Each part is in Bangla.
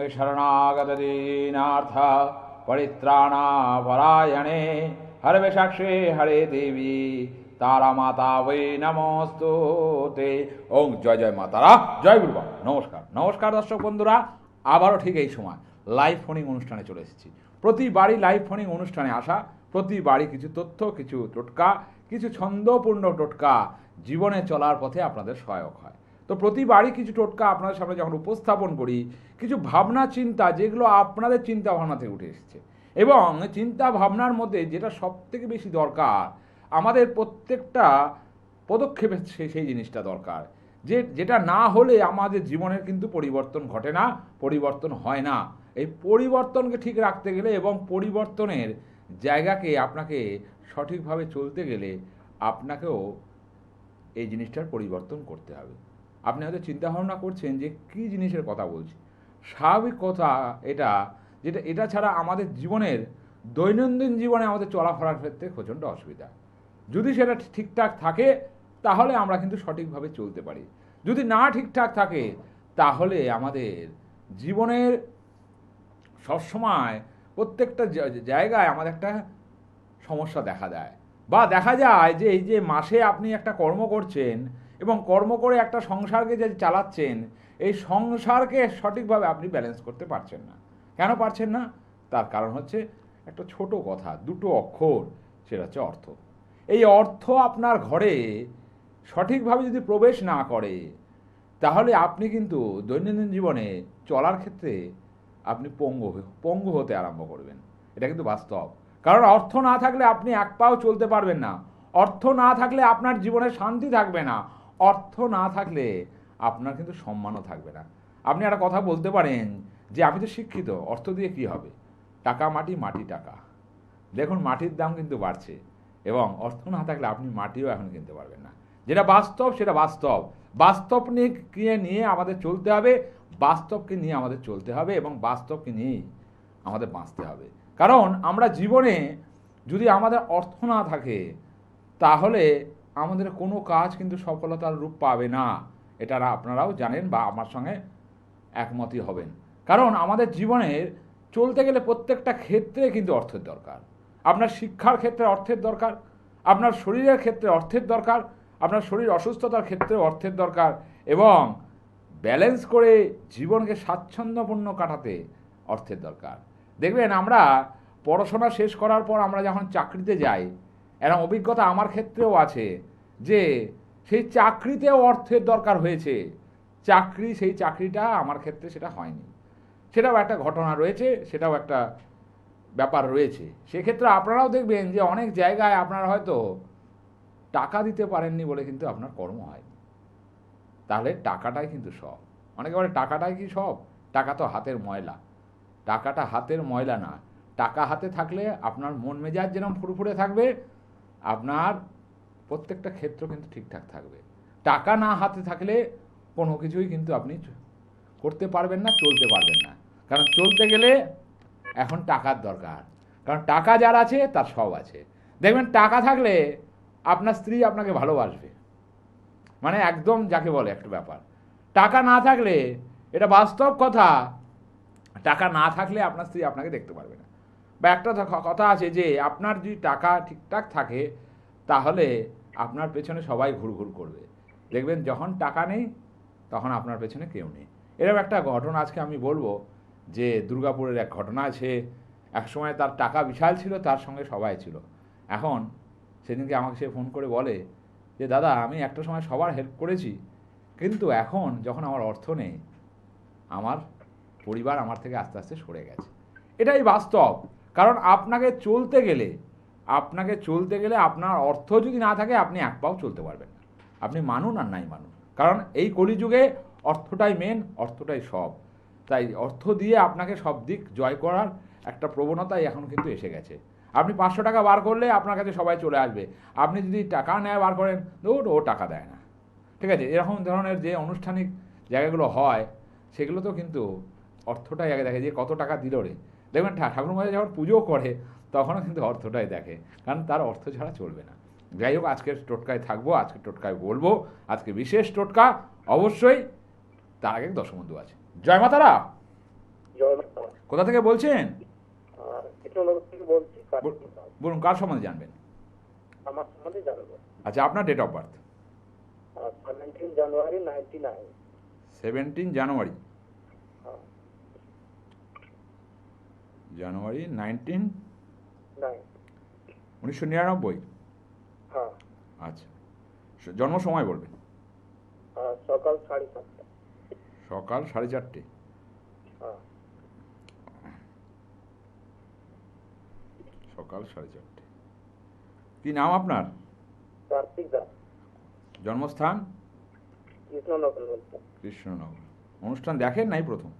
शरणागतदीनार्थ परित्राणापरायणे हरवेशाक्षे हरे देवी तारा माता वै नमस्तुते। ওং জয় জয় মা তারা, জয় গুরু বাবা। নমস্কার নমস্কার দর্শক বন্ধুরা, আবারও ঠিক এই সময় লাইভ ফোনিং অনুষ্ঠানে চলে এসেছি। প্রতিবারই লাইভ ফোনিং অনুষ্ঠানে আসা, প্রতিবারই কিছু তথ্য, কিছু টোটকা, কিছু ছন্দপূর্ণ টোটকা জীবনে চলার পথে আপনাদের সহায়ক হয়। তো প্রতিবারই কিছু টোটকা আপনাদের সামনে যখন উপস্থাপন করি, কিছু ভাবনা চিন্তা যেগুলো আপনাদের চিন্তা ভাবনা থেকে উঠে এসেছে, এবং চিন্তা ভাবনার মধ্যে যেটা সবথেকে বেশি দরকার, আমাদের প্রত্যেকটা পদক্ষেপে সেই জিনিসটা দরকার, যেটা না হলে আমাদের জীবনের কিন্তু পরিবর্তন ঘটে না, পরিবর্তন হয় না। এই পরিবর্তনকে ঠিক রাখতে গেলে এবং পরিবর্তনের জায়গাকে আপনাকে সঠিকভাবে চলতে গেলে আপনাকেও এই জিনিসটার পরিবর্তন করতে হবে। আপনি হয়তো চিন্তাভাবনা করছেন যে কী জিনিসের কথা বলছি। স্বাভাবিক কথা এটা ছাড়া আমাদের জীবনের দৈনন্দিন জীবনে আমাদের চলাফেরার ক্ষেত্রে প্রচণ্ড অসুবিধা। যদি সেটা ঠিকঠাক থাকে তাহলে আমরা কিন্তু সঠিকভাবে চলতে পারি, যদি না ঠিকঠাক থাকে তাহলে আমাদের জীবনের সবসময় প্রত্যেকটা জায়গায় আমাদের একটা সমস্যা দেখা দেয়। বা দেখা যায় যে এই যে মাসে আপনি একটা কর্ম করছেন এবং কর্ম করে একটা সংসারকে যে চালাচ্ছেন, এই সংসারকে সঠিকভাবে আপনি ব্যালেন্স করতে পারছেন না। কেন পারছেন না? তার কারণ হচ্ছে একটা ছোট কথা, দুটো অক্ষর, সেটা হচ্ছে অর্থ। এই অর্থ আপনার ঘরে সঠিকভাবে যদি প্রবেশ না করে তাহলে আপনি কিন্তু দৈনন্দিন জীবনে চলার ক্ষেত্রে আপনি পঙ্গু হতে আরম্ভ করবেন। এটা কিন্তু বাস্তব। কারণ অর্থ না থাকলে আপনি এক পাও চলতে পারবেন না, অর্থ না থাকলে আপনার জীবনে শান্তি থাকবে না, অর্থ না থাকলে আপনার কিন্তু সম্মানও থাকবে না। আপনি একটা কথা বলতে পারেন যে আমি তো শিক্ষিত, অর্থ দিয়ে কি হবে? টাকা মাটি, মাটি টাকা। দেখুন মাটির দাম কিন্তু বাড়ছে, এবং অর্থ না থাকলে আপনি মাটিও এখন কিনতে পারবেন না। যেটা বাস্তব সেটা বাস্তব। বাস্তবকে নিয়ে আমাদের চলতে হবে, বাস্তবকে নিয়ে আমাদের চলতে হবে, এবং বাস্তবকে নিয়েই আমাদের বাঁচতে হবে। কারণ আমরা জীবনে যদি আমাদের অর্থ না থাকে তাহলে আমাদের কোনো কাজ কিন্তু সফলতার রূপ পাবে না। এটা আপনারাও জানেন বা আমার সঙ্গে একমতই হবেন। কারণ আমাদের জীবনের চলতে গেলে প্রত্যেকটা ক্ষেত্রে কিন্তু অর্থের দরকার। আপনার শিক্ষার ক্ষেত্রে অর্থের দরকার, আপনার শরীরের ক্ষেত্রে অর্থের দরকার, আপনার শরীর অসুস্থতার ক্ষেত্রে অর্থের দরকার, এবং ব্যালেন্স করে জীবনকে স্বাচ্ছন্দ্যপূর্ণ কাটাতে অর্থের দরকার। দেখবেন আমরা পড়াশোনা শেষ করার পর আমরা যখন চাকরিতে যাই, এরকম অভিজ্ঞতা আমার ক্ষেত্রেও আছে যে সেই চাকরিতেও অর্থের দরকার হয়েছে। সেই চাকরিটা আমার ক্ষেত্রে সেটা হয়নি, সেটাও একটা ঘটনা রয়েছে, সেটাও একটা ব্যাপার রয়েছে। সেক্ষেত্রে আপনারাও দেখবেন যে অনেক জায়গায় আপনারা হয়তো টাকা দিতে পারেননি বলে কিন্তু আপনার কর্ম হয়নি। তাহলে টাকাটাই কিন্তু সব। অনেকে বলে টাকাটাই কি সব? টাকা তো হাতের ময়লা। টাকাটা হাতের ময়লা না। টাকা হাতে থাকলে আপনার মন মেজাজ যেরকম ফুরফুরে থাকবে, আপনার প্রত্যেকটা ক্ষেত্র কিন্তু ঠিকঠাক থাকবে। টাকা না হাতে থাকলে কোনো কিছুই কিন্তু আপনি করতে পারবেন না, চলতে পারবেন না। কারণ চলতে গেলে এখন টাকার দরকার। কারণ টাকা যার আছে তার সব আছে। দেখবেন টাকা থাকলে আপনার স্ত্রী আপনাকে ভালোবাসবে, মানে একদম যাকে বলে একটা ব্যাপার। টাকা না থাকলে, এটা বাস্তব কথা, টাকা না থাকলে আপনার স্ত্রী আপনাকে দেখতে পারবে না। বা একটা কথা আছে যে আপনার যদি টাকা ঠিকঠাক থাকে তাহলে আপনার পেছনে সবাই ঘুরঘুর করবে। দেখবেন যখন টাকা নেই তখন আপনার পেছনে কেউ নেই। এরকম একটা ঘটনা আজকে আমি বলবো যে দুর্গাপুরের এক ঘটনা আছে। একসময় তার টাকা বিশাল ছিল, তার সঙ্গে সবাই ছিল। এখন সেদিনকে আমাকে সে ফোন করে বলে যে দাদা, আমি একটা সময় সবার হেল্প করেছি, কিন্তু এখন যখন আমার অর্থ নেই, আমার পরিবার আমার থেকে আস্তে আস্তে সরে গেছে। এটাই বাস্তব। কারণ আপনাকে চলতে গেলে আপনার অর্থ যদি না থাকে আপনি এক পাও চলতে পারবেন না। আপনি মানুন আর নাই মানুন। কারণ এই কলিযুগে অর্থটাই মেন, অর্থটাই সব। তাই অর্থ দিয়ে আপনাকে সব দিক জয় করার একটা প্রবণতাই এখন কিন্তু এসে গেছে। আপনি 500 টাকা বার করলে আপনার কাছে সবাই চলে আসবে। আপনি যদি টাকা নেয় বার করেন, ও টাকা দেয় না। ঠিক আছে, এরকম ধরনের যে আনুষ্ঠানিক জায়গাগুলো হয় সেগুলোতেও কিন্তু অর্থটাই আগে দেখে যে কত টাকা দিল রে। দেখবেন ঠাকুরমশাই যখন পুজো করে তখনও কিন্তু অর্থটাই দেখে, কারণ তার অর্থ ছাড়া চলবে না। যাই হোক, আজকের টোটকায় থাকবো, আজকের টোটকায় বলবো, আজকে বিশেষ টোটকা অবশ্যই। তার আগে দশবন্ধু আছে। জয় মাতারা। জয়মাতা। কোথা থেকে বলছেন? কৃষ্ণনগর থেকে বলছি। বলুন, কার সম্বন্ধে জানবেন? আমার সম্বন্ধে জানবো। আচ্ছা, আপনার ডেট অফ বার্থ? 17 জানুয়ারি 99। 17 জানুয়ারি, জানুয়ারি 1999। হ্যাঁ। আচ্ছা, জন্ম সময় বলবেন। সকাল 7:30। সকাল 4:30। হ্যাঁ। সকাল 4:30। কি নাম আপনার? কার্তিক দাস। জন্মস্থান? কৃষ্ণনগর বলছে। কৃষ্ণনগর। অনুষ্ঠান দেখেন নাই প্রথম?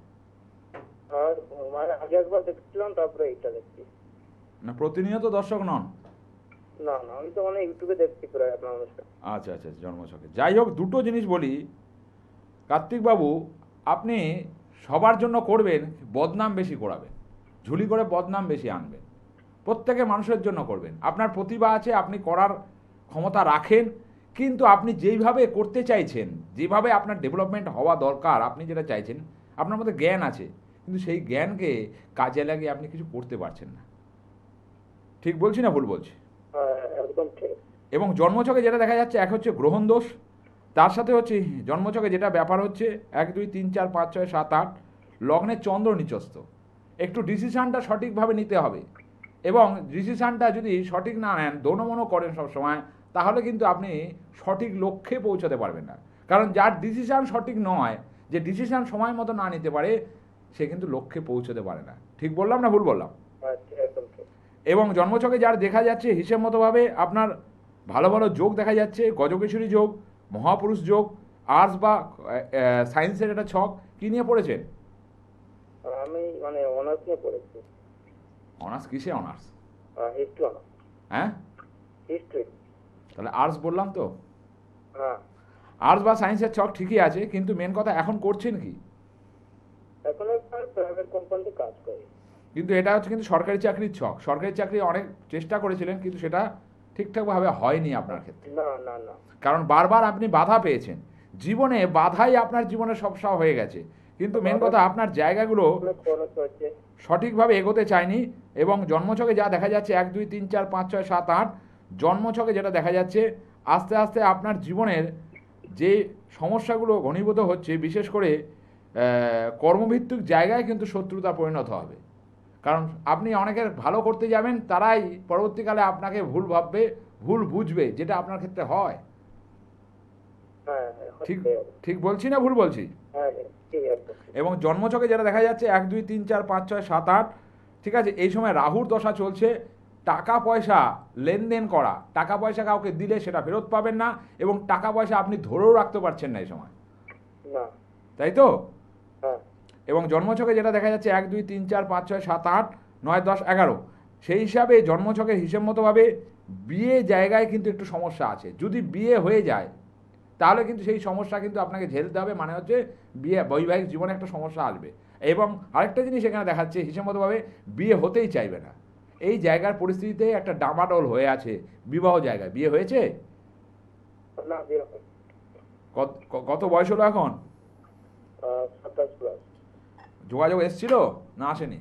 আর মানে আগে একবার দেখছিলাম, তারপরে এইটা দেখছি। না প্রতিনিয়ত দর্শক নন? না না, আমি তো মানে ইউটিউবে দেখছি প্রায় আপনার অনুষ্ঠান। আচ্ছা আচ্ছা, জন্মছকে। যাই হোক, দুটো জিনিস বলি কার্তিকবাবু, আপনি সবার জন্য করবেন, বদনাম বেশি করাবেন, ঝুলি করে বদনাম বেশি আনবেন। প্রত্যেকে মানুষের জন্য করবেন। আপনার প্রতিভা আছে, আপনি করার ক্ষমতা রাখেন, কিন্তু আপনি যেইভাবে করতে চাইছেন, যেভাবে আপনার ডেভেলপমেন্ট হওয়া দরকার, আপনি যেটা চাইছেন, আপনার মধ্যে জ্ঞান আছে, কিন্তু সেই জ্ঞানকে কাজে লাগিয়ে আপনি কিছু করতে পারছেন না। ঠিক বলছি না ভুল বলছি? একদম ঠিক। এবং জন্মছকে যেটা দেখা যাচ্ছে, এক হচ্ছে গ্রহণ দোষ, তার সাথে হচ্ছে জন্মছকে যেটা ব্যাপার হচ্ছে 1 2 3 4 5 6 7 8 লগ্নে চন্দ্র নিচস্থ। একটু ডিসিশানটা সঠিকভাবে নিতে হবে, এবং ডিসিশানটা যদি সঠিক না নেন, দোনোমনো করেন সবসময়, তাহলে কিন্তু আপনি সঠিক লক্ষ্যে পৌঁছাতে পারবেন না। কারণ যার ডিসিশান সঠিক নয়, যে ডিসিশান সময় মতো না নিতে পারে, সে কিন্তু লক্ষ্যে পৌঁছাতে পারে না। ঠিক বললাম না ভুল বললাম? একদম ঠিক। এবং জন্মছকে যার দেখা যাচ্ছে হিসেব মতোভাবে আপনার ভালো ভালো যোগ দেখা যাচ্ছে, গজকেশরী যোগ, মহাপুরুষ যোগ, আর্টস বা সায়েন্সের একটা ছক। কী নিয়ে পড়েছেন? আমি মানে অনার্স নিয়ে পড়েছি। অনার্স কিসে অনার্স? History honours. হ্যাঁ, হিস্ট্রি। তাহলে আর্টস বললাম তো। হ্যাঁ। আর্টস বা সায়েন্সের ছক ঠিকই আছে, কিন্তু মেন কথা এখন করছেন কি? এখন একটা প্রাইভেট কোম্পানিতে কাজ করি। কিন্তু এটা হচ্ছে কিন্তু সরকারি চাকরির ছক। সরকারি চাকরি অনেক চেষ্টা করেছিলেন, কিন্তু সেটা ঠিকঠাকভাবে হয়নি আপনার ক্ষেত্রে। না না না। কারণ বারবার আপনি বাধা পেয়েছেন। জীবনে বাধাই আপনার জীবনের সবসা হয়ে গেছে, কিন্তু মেন কথা আপনার জায়গাগুলো সঠিকভাবে এগোতে চায়নি। এবং জন্মছকে যা দেখা যাচ্ছে 1 2 3 4 5 6 7 8, জন্মছকে যেটা দেখা যাচ্ছে, আস্তে আস্তে আপনার জীবনের যে সমস্যাগুলো ঘনীভূত হচ্ছে, বিশেষ করে কর্মভিত্তিক জায়গায় কিন্তু শত্রুতা পরিণত হবে। কারণ আপনি অনেকের ভালো করতে যাবেন, তারাই পরবর্তীকালে আপনাকে ভুল ভাববে, ভুল বুঝবে, যেটা আপনার ক্ষেত্রে হয়। ঠিক ঠিক বলছি না ভুল বলছি? এবং জন্মছকে যেটা দেখা যাচ্ছে 1 2 3 4 5 6 7 8, ঠিক আছে, এই সময় রাহুর দশা চলছে। টাকা পয়সা লেনদেন করা, টাকা পয়সা কাউকে দিলে সেটা ফেরত পাবেন না, এবং টাকা পয়সা আপনি ধরেও রাখতে পারছেন না এই সময়, তাই তো? এবং জন্মছকে যেটা দেখা যাচ্ছে 1 2 3 4 5 6 7 8 9 10 11, সেই হিসাবে জন্মছকের হিসেব মতোভাবে বিয়ে জায়গায় কিন্তু একটু সমস্যা আছে। যদি বিয়ে হয়ে যায়, তাহলে কিন্তু সেই সমস্যা কিন্তু আপনাকে ঝেলতে হবে, মানে হচ্ছে বিয়ে বৈবাহিক জীবনে একটা সমস্যা আসবে। এবং আরেকটা জিনিস এখানে দেখাচ্ছে, হিসেব মতোভাবে বিয়ে হতেই চাইবে না। এই জায়গার পরিস্থিতিতে একটা ডামাডোল হয়ে আছে। বিবাহ জায়গায় বিয়ে হয়েছে? কত বয়স হলো এখন? যোগাযোগ এসেছিল না আসেনি?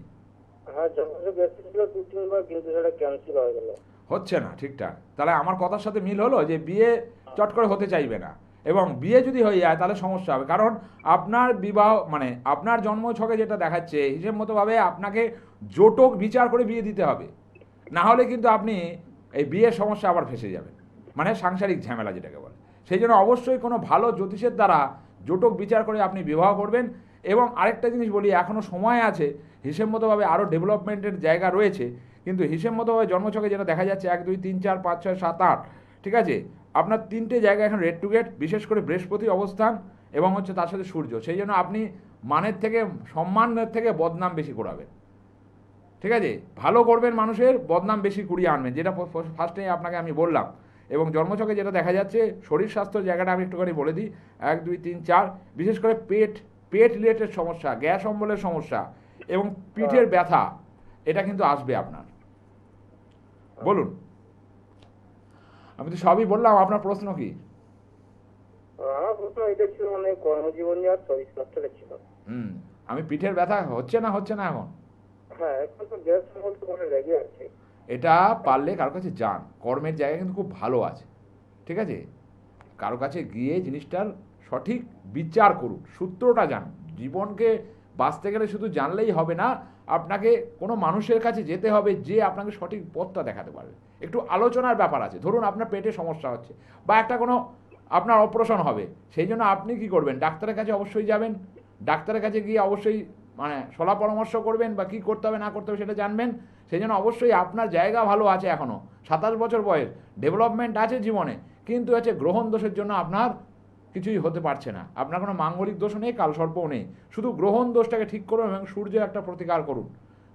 হচ্ছে না ঠিকঠাক। তাহলে আমার কথার সাথে মিল হলো যে বিয়ে চট করে হতে চাইবে না, এবং বিয়ে যদি হয়ে যায় তাহলে সমস্যা হবে। কারণ আপনার বিবাহ মানে আপনার জন্মছকে যেটা দেখাচ্ছে, হিসেব মতোভাবে আপনাকে জোটক বিচার করে বিয়ে দিতে হবে, না হলে কিন্তু আপনি এই বিয়ের সমস্যা আবার ফেঁসে যাবেন, মানে সাংসারিক ঝামেলা যেটাকে বলে। সেই জন্য অবশ্যই কোনো ভালো জ্যোতিষের দ্বারা জোটক বিচার করে আপনি বিবাহ করবেন। এবং আরেকটা জিনিস বলি, এখনও সময় আছে, হিসেব মতোভাবে আরও ডেভেলপমেন্টের জায়গা রয়েছে, কিন্তু হিসেব মতোভাবে জন্মছকে যেটা দেখা যাচ্ছে 1 2 3 4 5 6 7 8, ঠিক আছে, আপনার 3টে জায়গা এখন রেড টু গেট, বিশেষ করে বৃহস্পতি অবস্থান এবং হচ্ছে তার সাথে সূর্য। সেই জন্য আপনি মানের থেকে, সম্মানের থেকে বদনাম বেশি করাবেন, ঠিক আছে? ভালো করবেন মানুষের, বদনাম বেশি কুড়িয়ে আনবেন, যেটা ফার্স্টে আপনাকে আমি বললাম। এবং জন্মছকে যেটা দেখা যাচ্ছে, শরীর স্বাস্থ্যের জায়গাটা আমি একটুখানি বলে দিই। 1 2 3 4, বিশেষ করে পেট রিলেটেড সমস্যা, গ্যাস অম্বলের সমস্যা এবং পিঠের ব্যথা, এটা কিন্তু আসবে আপনার। বলুন, আমি তো সবই বললাম, আপনার প্রশ্ন কি? আমার প্রশ্ন এটা ছিল, মানে কর্মজীবন আর শরীর স্বাস্থ্যের ছিল। আমি পিঠের ব্যথা হচ্ছে না এখন? হ্যাঁ, এখন তো গ্যাস বলতে মনে লেগে আছে। এটা পারলে কারো কাছে যান, কর্মের জায়গা কিন্তু খুব ভালো আছে, ঠিক আছে? কারো কাছে গিয়ে জিনিসটার সঠিক বিচার করুন, সূত্রটা জানুন। জীবনকে বাঁচতে গেলে শুধু জানলেই হবে না, আপনাকে কোনো মানুষের কাছে যেতে হবে যে আপনাকে সঠিক পথটা দেখাতে পারবে। একটু আলোচনার ব্যাপার আছে। ধরুন আপনার পেটে সমস্যা হচ্ছে বা একটা কোনো আপনার অপারেশন হবে, সেই জন্য আপনি কি করবেন? ডাক্তারের কাছে অবশ্যই যাবেন। ডাক্তারের কাছে গিয়ে অবশ্যই মানে শলা পরামর্শ করবেন বা কী করতে হবে না করতে হবে সেটা জানবেন। সেই জন্য অবশ্যই আপনার জায়গা ভালো আছে, এখনও 27 বছর বয়স, ডেভেলপমেন্ট আছে জীবনে, কিন্তু হচ্ছে গ্রহণ দোষের জন্য আপনার কিছুই হতে পারছে না। আপনার কোনো মাঙ্গলিক দোষও নেই, কালসর্পও নেই, শুধু গ্রহণ দোষটাকে ঠিক করুন এবং সূর্যের একটা প্রতিকার করুন।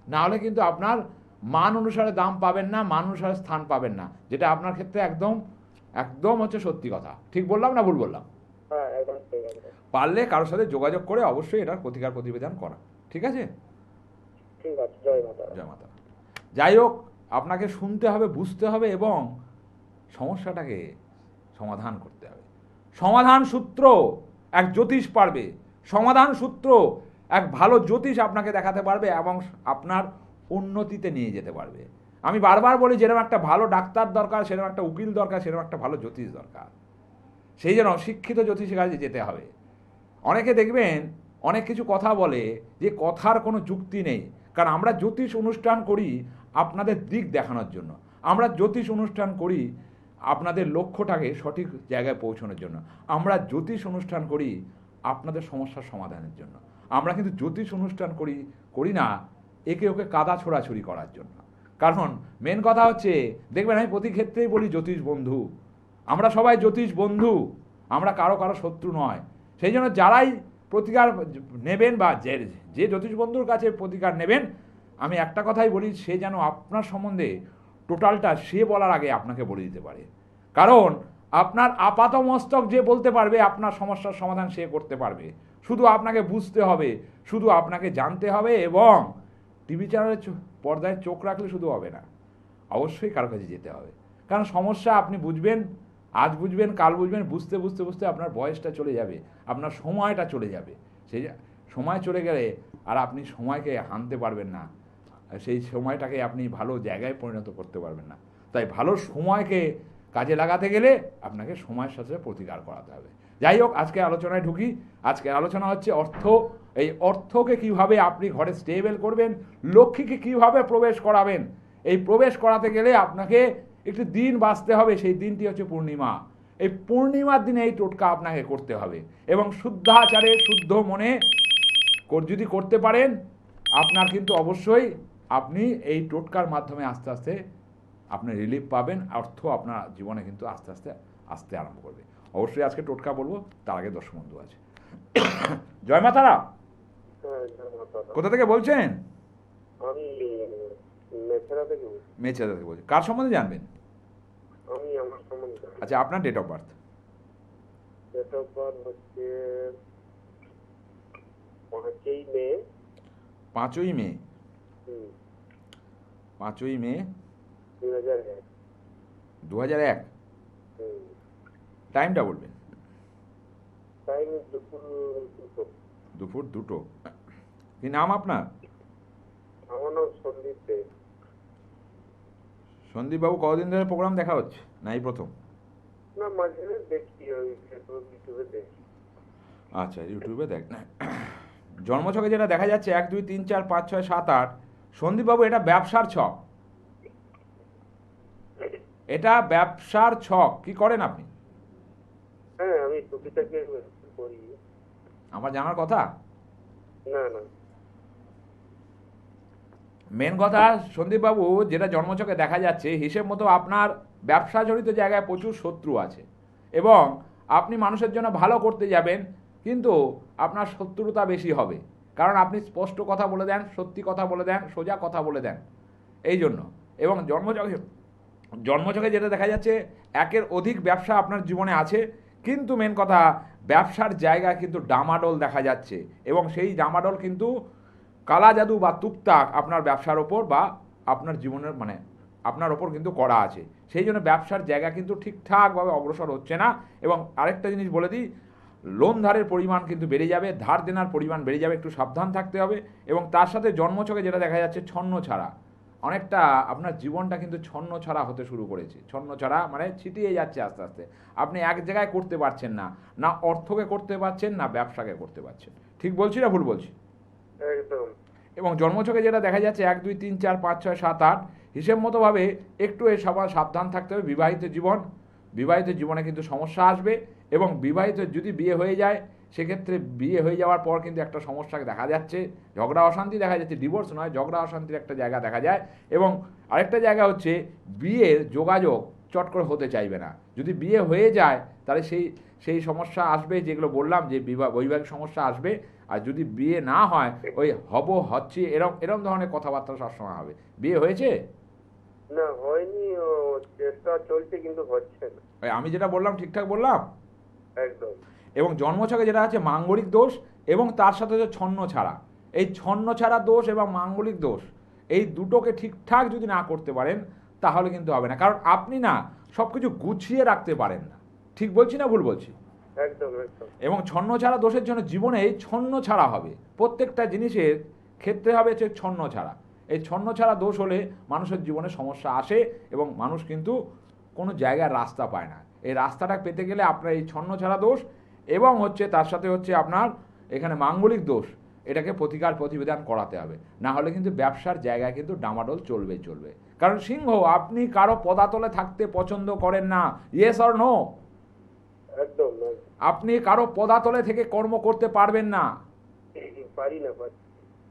না হলে কিন্তু আপনার মান অনুসারে দাম পাবেন না, মান অনুসারে স্থান পাবেন না, যেটা আপনার ক্ষেত্রে একদম একদম হচ্ছে সত্যি কথা। ঠিক বললাম না ভুল বললাম? হ্যাঁ, একদম ঠিক আছে। পারলে কারোর সাথে যোগাযোগ করে অবশ্যই এটার প্রতিকার প্রতিবেদন করা, ঠিক আছে? ঠিক আছে, জয় মাতা। জয় মাতা। যাই হোক, আপনাকে শুনতে হবে, বুঝতে হবে এবং সমস্যাটাকে সমাধান করতে হবে। সমাধান সূত্র এক জ্যোতিষ পারবে, সমাধান সূত্র এক ভালো জ্যোতিষ আপনাকে দেখাতে পারবে এবং আপনার উন্নতিতে নিয়ে যেতে পারবে। আমি বারবার বলি, যেরকম একটা ভালো ডাক্তার দরকার, সেরকম একটা উকিল দরকার, সেরকম একটা ভালো জ্যোতিষ দরকার। সেই জন্য শিক্ষিত জ্যোতিষের কাছে যেতে হবে। অনেকে দেখবেন অনেক কিছু কথা বলে যে কথার কোনো যুক্তি নেই, কারণ আমরা জ্যোতিষ অনুষ্ঠান করি আপনাদের দিক দেখানোর জন্য। আমরা জ্যোতিষ অনুষ্ঠান করি আপনাদের লক্ষ্যটাকে সঠিক জায়গায় পৌঁছানোর জন্য। আমরা জ্যোতিষ অনুষ্ঠান করি আপনাদের সমস্যার সমাধানের জন্য। আমরা কিন্তু জ্যোতিষ অনুষ্ঠান করি না একে ওকে কাদা ছোড়াছুড়ি করার জন্য। কারণ মেন কথা হচ্ছে, দেখবেন আমি প্রতি ক্ষেত্রেই বলি জ্যোতিষ বন্ধু, আমরা সবাই জ্যোতিষ বন্ধু, আমরা কারো শত্রু নয়। সেই জন্য যারাই প্রতিকার নেবেন বা যে জ্যোতিষ বন্ধুর কাছে প্রতিকার নেবেন, আমি একটা কথাই বলি, সে যেন আপনার সম্বন্ধে টোটালটা সে বলার আগে আপনাকে বলে দিতে পারে। কারণ আপনার আপাত মস্তক যে বলতে পারবে, আপনার সমস্যার সমাধান সে করতে পারবে। শুধু আপনাকে বুঝতে হবে, শুধু আপনাকে জানতে হবে এবং টিভি চ্যানেলের পর্দায় চোখ রাখলে শুধু হবে না, অবশ্যই কারো কাছে যেতে হবে। কারণ সমস্যা আপনি বুঝবেন, আজ বুঝবেন, কাল বুঝবেন, বুঝতে বুঝতে বুঝতে আপনার বয়সটা চলে যাবে, আপনার সময়টা চলে যাবে। সেই সময় চলে গেলে আর আপনি সময়কে হানতে পারবেন না, সেই সময়টাকে আপনি ভালো জায়গায় পরিণত করতে পারবেন না। তাই ভালো সময়কে কাজে লাগাতে গেলে আপনাকে সময়ের সাথে প্রতিকার করাতে হবে। যাই হোক, আজকে আলোচনায় ঢুকি। আজকের আলোচনা হচ্ছে অর্থ। এই অর্থকে কিভাবে আপনি ঘরে স্টেবল করবেন, লক্ষ্মীকে কিভাবে প্রবেশ করাবেন। এই প্রবেশ করাতে গেলে আপনাকে একটি দিন বাঁচতে হবে, সেই দিনটি হচ্ছে পূর্ণিমা। এই পূর্ণিমার দিনে এই টোটকা আপনাকে করতে হবে এবং শুদ্ধাচারে শুদ্ধ মনে যদি করতে পারেন, আপনার কিন্তু অবশ্যই আপনি এই টোটকার মাধ্যমে আস্তে আস্তে আপনি রিলিফ পাবেন, অর্থ আপনার জীবনে কিন্তু আস্তে আস্তে আসতে আরম্ভ করবে। অবশ্যই আজকে টোটকা বলবো, তার আগে দর্শক বন্ধু আছে। জয় মাতারা। হ্যাঁ, জয় মাতা। কোথা থেকে বলছেন? আমি মেছেরা থেকে বলছি। মেচেদা থেকে বলছি। কার সম্বন্ধে জানবেন? আমি আমার সম্বন্ধে। আচ্ছা, আপনার date of birth? Date of birth হচ্ছে 5ই মে। 5ই মে। 5ই মে 2001। 2001। টাইমটা বলবেন। টাইম দুপুর 2টো। দুপুর 2টো। কি নাম আপনার? আমার নাম সন্দীপ দে। সন্দীপবাবু, কতদিন ধরে প্রোগ্রাম দেখা হচ্ছে না এই প্রথম? না, মাঝে মাঝে দেখি, ওই ফেসবুক ইউটিউবে দেখি। আচ্ছা, ইউটিউবে দেখ না। জন্মছকে যেটা দেখা যাচ্ছে 1 2 3 4 5 6 7 8, সন্দীপবাবু এটা ব্যবসার ছক। এটা ব্যবসার ছক। কি করেন আপনি? হ্যাঁ, আমি টুকিটাকি করি। আমার জানার কথা। না না। মেন কথা সন্দীপবাবু, যেটা জন্মছকে দেখা যাচ্ছে হিসেব মতো আপনার ব্যবসা জড়িত জায়গায় প্রচুর শত্রু আছে এবং আপনি মানুষের জন্য ভালো করতে যাবেন, কিন্তু আপনার শত্রুতা বেশি হবে। কারণ আপনি স্পষ্ট কথা বলে দেন, সত্যি কথা বলে দেন, সোজা কথা বলে দেন। এই জন্য এবং জন্মছকে যেটা দেখা যাচ্ছে 1-এর অধিক ব্যবসা আপনার জীবনে আছে, কিন্তু মেন কথা ব্যবসার জায়গায় কিন্তু ডামাডোল দেখা যাচ্ছে এবং সেই ডামাডোল কিন্তু কালা জাদু বা তুকতাক আপনার ব্যবসার ওপর বা আপনার জীবনের মানে আপনার ওপর কিন্তু করা আছে। সেই জন্য ব্যবসার জায়গা কিন্তু ঠিকঠাকভাবে অগ্রসর হচ্ছে না। এবং আরেকটা জিনিস বলে দিই, লোন ধারের পরিমাণ কিন্তু বেড়ে যাবে, ধার দেনার পরিমাণ বেড়ে যাবে, একটু সাবধান থাকতে হবে। এবং তার সাথে জন্মছকে যেটা দেখা যাচ্ছে ছন্ন ছাড়া, অনেকটা আপনার জীবনটা কিন্তু ছন্ন ছাড়া হতে শুরু করেছে। ছন্ন ছাড়া মানে ছিটিয়ে যাচ্ছে আস্তে আস্তে, আপনি এক জায়গায় করতে পারছেন না, না অর্থকে করতে পারছেন না ব্যবসাকে করতে পারছেন। ঠিক বলছি না ভুল বলছি? একদম। এবং জন্মছকে যেটা দেখা যাচ্ছে 1 2 3 4 5 6 7 8 হিসেব মতোভাবে একটু এ সবার সাবধান থাকতে হবে। বিবাহিত জীবনে কিন্তু সমস্যা আসবে, এবং বিবাহিত যদি বিয়ে হয়ে যায় সেক্ষেত্রে বিয়ে হয়ে যাওয়ার পর কিন্তু একটা সমস্যা দেখা যাচ্ছে, ঝগড়া অশান্তি দেখা যাচ্ছে, ডিভোর্স নয়, ঝগড়া অশান্তির একটা জায়গা দেখা যায়। এবং আরেকটা জায়গা হচ্ছে বিয়ের যোগাযোগ চট করে হতে চাইবে না। যদি বিয়ে হয়ে যায় তাহলে সেই সমস্যা আসবে যেগুলো বললাম, যে বৈবাহিক সমস্যা আসবে। আর যদি বিয়ে না হয় ওই হচ্ছে এরম ধরনের কথাবার্তা সবসময় হবে। বিয়ে হয়েছে? না, হয়নি, ও চেষ্টা চলছে কিন্তু হচ্ছে না। ওই আমি যেটা বললাম ঠিকঠাক বললাম? একদম। এবং জন্মছকে যেটা আছে মাঙ্গলিক দোষ, এবং তার সাথে হচ্ছে ছন্ন ছাড়া। এই ছন্ন ছাড়া দোষ এবং মাঙ্গলিক দোষ, এই দুটোকে ঠিকঠাক যদি না করতে পারেন তাহলে কিন্তু হবে না। কারণ আপনি না সব কিছু গুছিয়ে রাখতে পারেন না। ঠিক বলছি না ভুল বলছি? একদম একদম। এবং ছন্ন ছাড়া দোষের জন্য জীবনে ছন্ন ছাড়া হবে, প্রত্যেকটা জিনিসের ক্ষেত্রে হবে হচ্ছে ছন্ন ছাড়া। এই ছন্ন ছাড়া দোষ হলে মানুষের জীবনে সমস্যা আসে, এবং মানুষ কিন্তু কোনো জায়গায় রাস্তা পায় না। এই রাস্তাটা পেতে গেলে আপনার এই ছন্ন ছাড়া দোষ এবং হচ্ছে তার সাথে হচ্ছে আপনার এখানে মাঙ্গলিক দোষ, এটাকে প্রতিবিধান করাতে হবে। না হলে কিন্তু ব্যবসার জায়গায় কিন্তু ডামাডোল চলবে। কারণ সিংহ, আপনি কারো পদাতলে থাকতে পছন্দ করেন না। Yes or no? একদম। আপনি কারো পদাতলে থেকে কর্ম করতে পারবেন না। পারি না।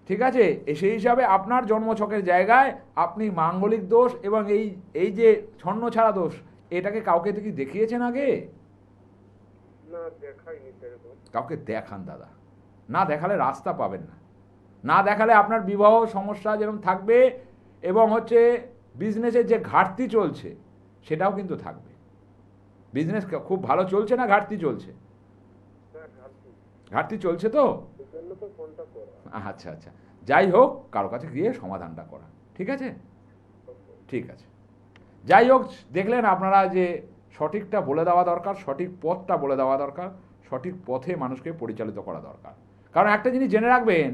ঠিক আছে? সেই হিসাবে আপনার জন্মছকের জায়গায় আপনি মাঙ্গলিক দোষ এবং এই যে ছন্ন ছাড়া দোষ, এটাকে কাউকে কি দেখিয়েছেন আগে? না, দেখাইনি সেরকম। কাউকে দেখান দাদা, না দেখালে রাস্তা পাবেন না। না দেখালে আপনার বিবাহ সমস্যা যেরকম থাকবে, এবং হচ্ছে বিজনেসের যে ঘাটতি চলছে সেটাও কিন্তু থাকবে। বিজনেস খুব ভালো চলছে না ঘাটতি চলছে? ঘাটতি চলছে তো? এই জন্য তো ফোনটা করা। আচ্ছা, যাই হোক, কারো কাছে গিয়ে সমাধানটা করা, ঠিক আছে? ঠিক আছে, যাই হোক, দেখলেন আপনারা যে সঠিকটা বলে দেওয়া দরকার, সঠিক পথটা বলে দেওয়া দরকার, সঠিক পথে মানুষকে পরিচালিত করা দরকার। কারণ একটা জিনিস জেনে রাখবেন,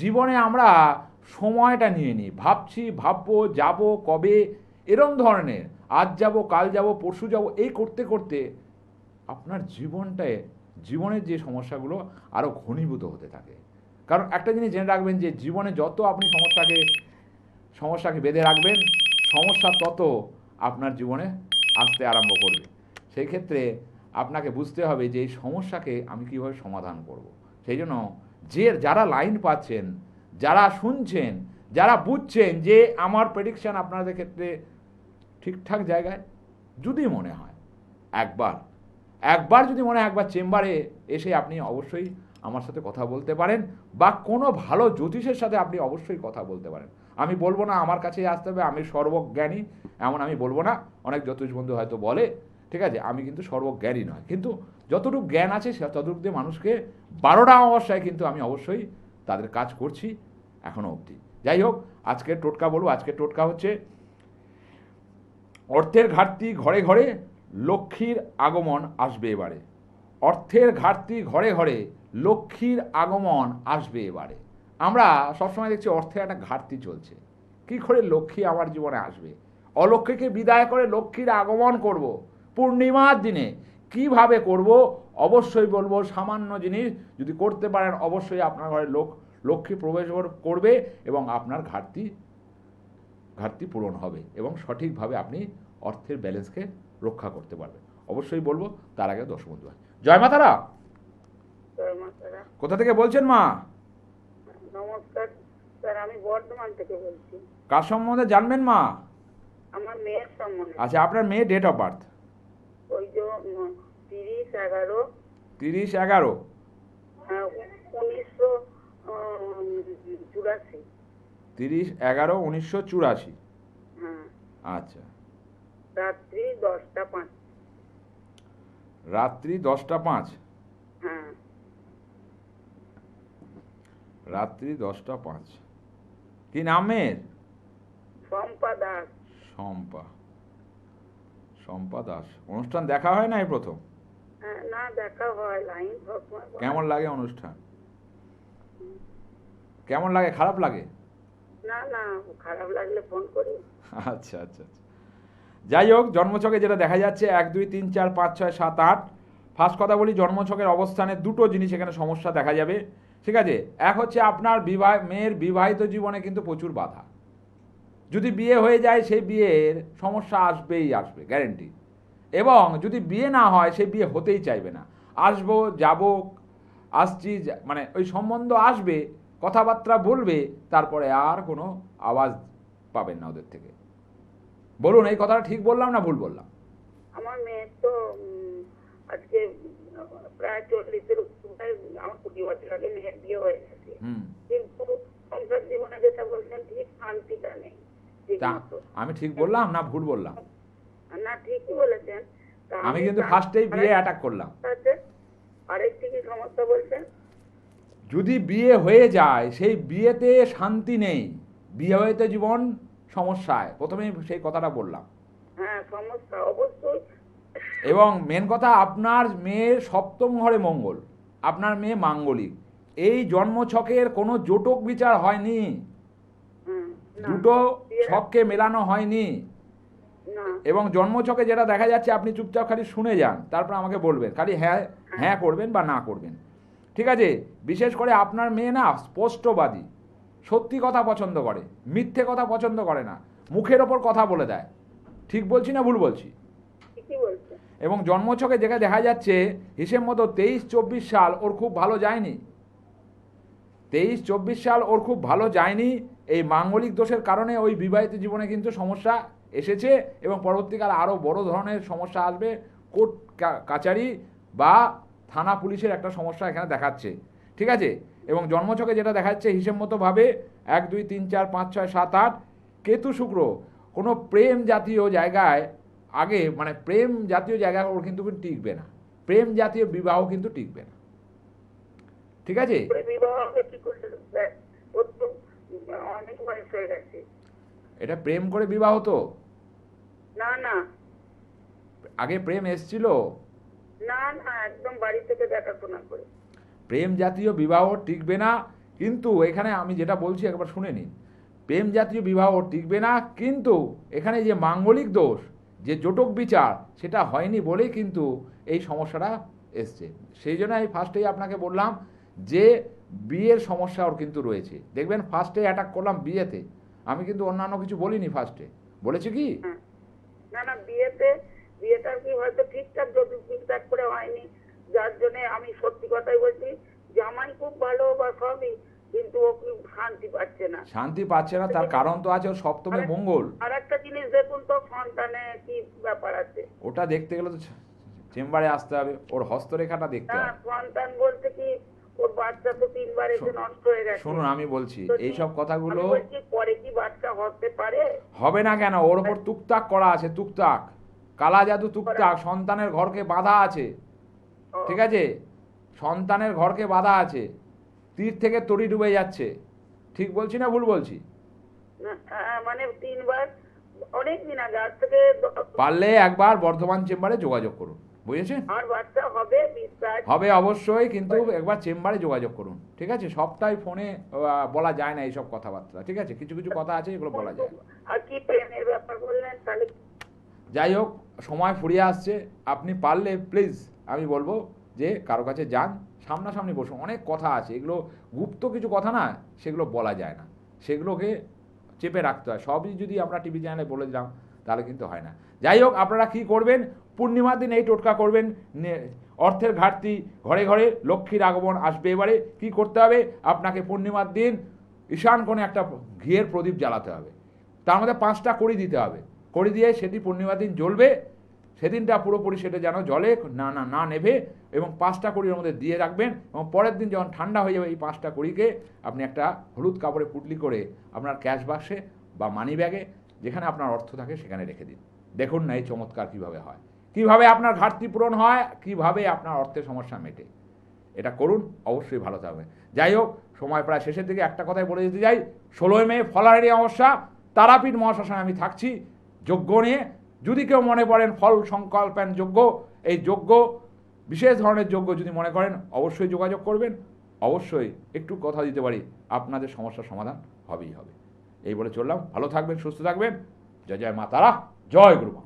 জীবনে আমরা সময়টা নিয়ে নিই, ভাববো যাব কবে, এরম ধরনের আজ যাব কাল যাব পরশু যাব, এই করতে করতে আপনার জীবনের যে সমস্যাগুলো আরও ঘনীভূত হতে থাকে। কারণ একটা জিনিস জেনে রাখবেন যে জীবনে যত আপনি সমস্যাকে বেঁধে রাখবেন, সমস্যা তত আপনার জীবনে আসতে আরম্ভ করবে। সেই ক্ষেত্রে আপনাকে বুঝতে হবে যে এই সমস্যাকে আমি কীভাবে সমাধান করব। সেই জন্য যারা লাইন পাচ্ছেন, যারা শুনছেন, যারা বুঝছেন যে আমার প্রেডিকশান আপনাদের ক্ষেত্রে ঠিকঠাক জায়গায়, যদি মনে হয় একবার যদি মনে হয়, একবার চেম্বারে এসে আপনি অবশ্যই আমার সাথে কথা বলতে পারেন, বা কোনো ভালো জ্যোতিষের সাথে আপনি অবশ্যই কথা বলতে পারেন। আমি বলবো না আমার কাছেই আসতে হবে, আমি সর্বজ্ঞানী, এমন আমি বলবো না। অনেক জ্যোতিষ বন্ধু হয়তো বলে, ঠিক আছে, আমি কিন্তু সর্বজ্ঞানী নয়, কিন্তু যতটুকু জ্ঞান আছে ততটুকু দিয়ে মানুষকে 12টা অমাবস্যায় কিন্তু আমি অবশ্যই তাদের কাজ করছি এখনও অবধি। যাই হোক, আজকের টোটকা বলবো। আজকের টোটকা হচ্ছে অর্থের ঘাটতি ঘরে ঘরে, লক্ষ্মীর আগমন আসবে এবারে। অর্থের ঘাটতি ঘরে ঘরে, লক্ষ্মীর আগমন আসবে এবারে। আমরা সবসময় দেখছি অর্থের একটা ঘাটতি চলছে, কি করে লক্ষ্মী আমার জীবনে আসবে, অলক্ষ্মীকে বিদায় করে লক্ষ্মীর আগমন করব। পূর্ণিমার দিনে কিভাবে করব অবশ্যই বলবো। সামান্য জিনিস যদি করতে পারেন অবশ্যই আপনার ঘরে লক্ষ্মী প্রবেশ করবে, এবং আপনার ঘাটতি পূরণ হবে, এবং সঠিকভাবে আপনি অর্থের ব্যালেন্সকে রক্ষা করতে পারবেন। অবশ্যই বলবো। তার আগে দর্শক বন্ধু, জয় মা তারা। কোথা থেকে বলছেন মা? নমস্কার স্যার, আমি বর্ধমান থেকে বলছি। কার সম্বন্ধে জানবেন মা? আমার মেয়ের সম্বন্ধে। আচ্ছা, আপনার মেয়ে ডেট অফ বার্থ? ওই যে 30/11 30/11 1984। 30/11/1984। হ্যাঁ। আচ্ছা, রাত্রি 10টা 5। রাত্রি 10টা 5। হ্যাঁ। রাত্রি 10টা 5। কি নাম মেয়ের? শম্পা দাস। শম্পা দাস। অনুষ্ঠান দেখা হয় না এই প্রথম? না দেখা হয়, লাইন সবসময় বন্ধ। কেমন লাগে অনুষ্ঠান? কেমন লাগে? খারাপ লাগে? না না, খারাপ লাগলে ফোন করি। আচ্ছা আচ্ছা আচ্ছা। যাই হোক, জন্মছকে যেটা দেখা যাচ্ছে 1 2 3 4 5 6 7 8। ফার্স্ট কথা বলি, জন্মছকের অবস্থানে দুটো জিনিস এখানে সমস্যা দেখা যাবে। ঠিক আছে, এক হচ্ছে আপনার মেয়ের বিবাহিত জীবনে কিন্তু প্রচুর বাধা। যদি বিয়ে হয়ে যায় সেই বিয়ের সমস্যা আসবেই আসবে, গ্যারেন্টি। এবং যদি বিয়ে না হয় সেই বিয়ে হতেই চাইবে না। আসবো, যাব, আসছি, মানে ওই সম্বন্ধ আসবে, কথাবার্তা বলবে, তারপরে আর কোনো আওয়াজ পাবেন না ওদের থেকে। বলুন, এই কথাটা ঠিক বললাম না ভুল বললাম? আমার মেয়ের তো আজকে প্রায় 40-এর উপরে, আমার 20 বছর আগে মেয়ের বিয়ে হয়ে গেছে। হুম। কিন্তু সংসার জীবনে যেটা বলছেন ঠিক, শান্তিটা নেই ঠিক তা মতো। আমি ঠিক বললাম না ভুল বললাম? না, ঠিকই বলেছেন। তা আমি কিন্তু ফার্স্টেই বিয়ে অ্যাটাক করলাম। আরেকটি কি সমস্যা বলছেন? যদি বিয়ে হয়ে যায় সেই বিয়েতে শান্তি নেই, বিবাহিত জীবন সমস্যায়, প্রথমেই সেই কথাটা বললাম। হ্যাঁ, সমস্যা অবশ্যই। এবং মেন কথা, আপনার মেয়ের সপ্তম ঘরে মঙ্গল, আপনার মেয়ে মাঙ্গলিক। এই জন্মছকের কোনো জটক বিচার হয়নি, না, দুটো ছককে মেলানো হয়নি। না, এবং জন্মছকে যেটা দেখা যাচ্ছে, আপনি চুপচাপ খালি শুনে যান, তারপর আমাকে বলবেন, খালি হ্যাঁ হ্যাঁ করবেন বা না করবেন। ঠিক আছে? বিশেষ করে আপনার মেয়ে না স্পষ্টবাদী, সত্যি কথা পছন্দ করে, মিথ্যে কথা পছন্দ করে না, মুখের ওপর কথা বলে দেয়। ঠিক বলছি না ভুল বলছি? ঠিকই বলছেন। এবং জন্মছকে যেটা দেখা যাচ্ছে, হিসেব মতো 23-24 সাল ওর খুব ভালো যায়নি। 23-24 সাল ওর খুব ভালো যায়নি। এই মাঙ্গলিক দোষের কারণে ওই বিবাহিত জীবনে কিন্তু সমস্যা এসেছে, এবং পরবর্তীকালে আরও বড় ধরনের সমস্যা আসবে। কোর্ট কাচারি বা থানা পুলিশের একটা সমস্যা এখানে দেখাচ্ছে। ঠিক আছে? এবং জন্মছকে যেটা দেখাচ্ছে, হিসেব মতোভাবে 1 2 3 4 5 6 7 8, কেতু শুক্র কোনো প্রেম জাতীয় জায়গায়, আগে মানে প্রেম জাতীয় জায়গায় ওর কিন্তু টিকবে না, প্রেম জাতীয় বিবাহ কিন্তু টিকবে না। ঠিক আছে? বিবাহ হবে কি করে? ওর তো অনেক বয়স হয়ে গেছে। এটা প্রেম করে বিবাহ তো? না না আগে প্রেম এসছিল? না না, একদম বাড়ি থেকে দেখাশোনা করে। প্রেম জাতীয় বিবাহ টিকবে না। কিন্তু এখানে আমি যেটা বলছি একবার শুনে নিন। প্রেম জাতীয় বিবাহ টিকবে না, কিন্তু এখানে যে মাঙ্গলিক দোষ, যে জটক বিচার, সেটা হয়নি বলেই কিন্তু এই সমস্যাটা এসছে। সেই জন্য আমি ফার্স্টেই আপনাকে বললাম যে বিয়ের সমস্যা ওর কিন্তু রয়েছে। দেখবেন ফার্স্টে অ্যাটাক করলাম বিয়েতে, আমি কিন্তু অন্যান্য কিছু বলিনি। ফার্স্টে বলেছি কি? না না, বিয়েটা কি হয়তো ঠিকঠাক যদি ঠিকঠাক করে হয়নি, যার জন্য আমি সত্যি কথাই বলছি, জামাই খুব ভালো বা সবই, কিন্তু ও কি শান্তি পাচ্ছে না। শান্তি পাচ্ছে না, তার কারণ তো আছে, ওর সপ্তমে মঙ্গল। আর একটা জিনিস দেখুন তো, সন্তানে কি ব্যাপার আছে। ওটা দেখতে গেলে তো চেম্বারে আসতে হবে, ওর হস্তরেখাটা দেখতে না, হবে। সন্তান বলতে কি, ওর বাচ্চা তো 3বার এসে নষ্ট হয়ে গেছে। শুনুন, আমি বলছি তো এইসব কথাগুলো আমি বলছি, পরে কি বাচ্চা হতে পারে? হবে না কেন? ওর ওপর তুকতাক করা আছে, তুকতাক, কালা জাদু তুকতাক, সন্তানের ঘরকে বাধা আছে। ও, ঠিক আছে? সন্তানের ঘরকে বাধা আছে, তীর থেকে তরি ডুবে যাচ্ছে। ঠিক বলছি না ভুল বলছি? মানে 3বার, অনেক দিন আগে, আজ থেকে পারলে একবার বর্ধমান চেম্বারে যোগাযোগ করুন, বুঝেছেন? আর বাচ্চা হবে বিশ্বাস। হবে অবশ্যই, কিন্তু একবার চেম্বারে যোগাযোগ করুন। ঠিক আছে? সবটাই ফোনে বলা যায় না এইসব কথাবার্তা। ঠিক আছে? কিছু কিছু কথা আছে এগুলো বলা যায় না। আর কি প্রেমের ব্যাপার বললেন তাহলে? যাই হোক, সময় ফুরিয়ে আসছে। আপনি পারলে প্লিজ আমি বলবো যে কারো কাছে যান, সামনাসামনি বসুন। অনেক কথা আছে, এগুলো গুপ্ত কিছু কথা না, সেগুলো বলা যায় না, সেগুলোকে চেপে রাখতে হয়। সবই যদি আমরা টিভি চ্যানেলে বলে দিলাম তাহলে কিন্তু হয় না। যাই হোক, আপনারা কি করবেন, পূর্ণিমার দিন এই টোটকা করবেন। অর্থের ঘাটতি, ঘরে ঘরে লক্ষ্মীর আগমন আসবে। এবারে কি করতে হবে, আপনাকে পূর্ণিমার দিন ঈশান কোণে একটা ঘিয়ের প্রদীপ জ্বালাতে হবে, তার মধ্যে 5টা কড়ি দিতে হবে। কড়ি দিয়ে সেটি পূর্ণিমার দিন জ্বলবে। সেদিনটা পুরোপুরি সেটা যেন জলে না নেভে, এবং 5টা কড়ির মধ্যে দিয়ে রাখবেন। এবং পরের দিন যখন ঠান্ডা হয়ে যাবে, এই 5টা কড়িকে আপনি একটা হলুদ কাপড়ে পুটলি করে আপনার ক্যাশ বাক্সে বা মানি ব্যাগে, যেখানে আপনার অর্থ থাকে, সেখানে রেখে দিন। দেখুন না এই চমৎকার কীভাবে হয়, কীভাবে আপনার ঘাটতি পূরণ হয়, কীভাবে আপনার অর্থের সমস্যা মেটে। এটা করুন, অবশ্যই ভালো থাকবে। যাই হোক, সময় প্রায় শেষের দিকে। একটা কথাই বলে দিতে যাই, 16ই মে ফলাহারি অমাবস্যা, তারাপীঠ মহাশ্মশানে আমি থাকছি যজ্ঞ নিয়ে। যদি কেউ মনে করেন ফল সংকল্পেন যজ্ঞ, এই যজ্ঞ বিশেষ ধরনের যোগ্য যদি মনে করেন অবশ্যই যোগাযোগ করবেন, অবশ্যই একটু কথা দিতে পারি আপনাদের সমস্যার সমাধান হবেই হবে। এই বলে চললাম, ভালো থাকবেন, সুস্থ থাকবেন। জয় জয় মা তারা, জয় গুরু মা।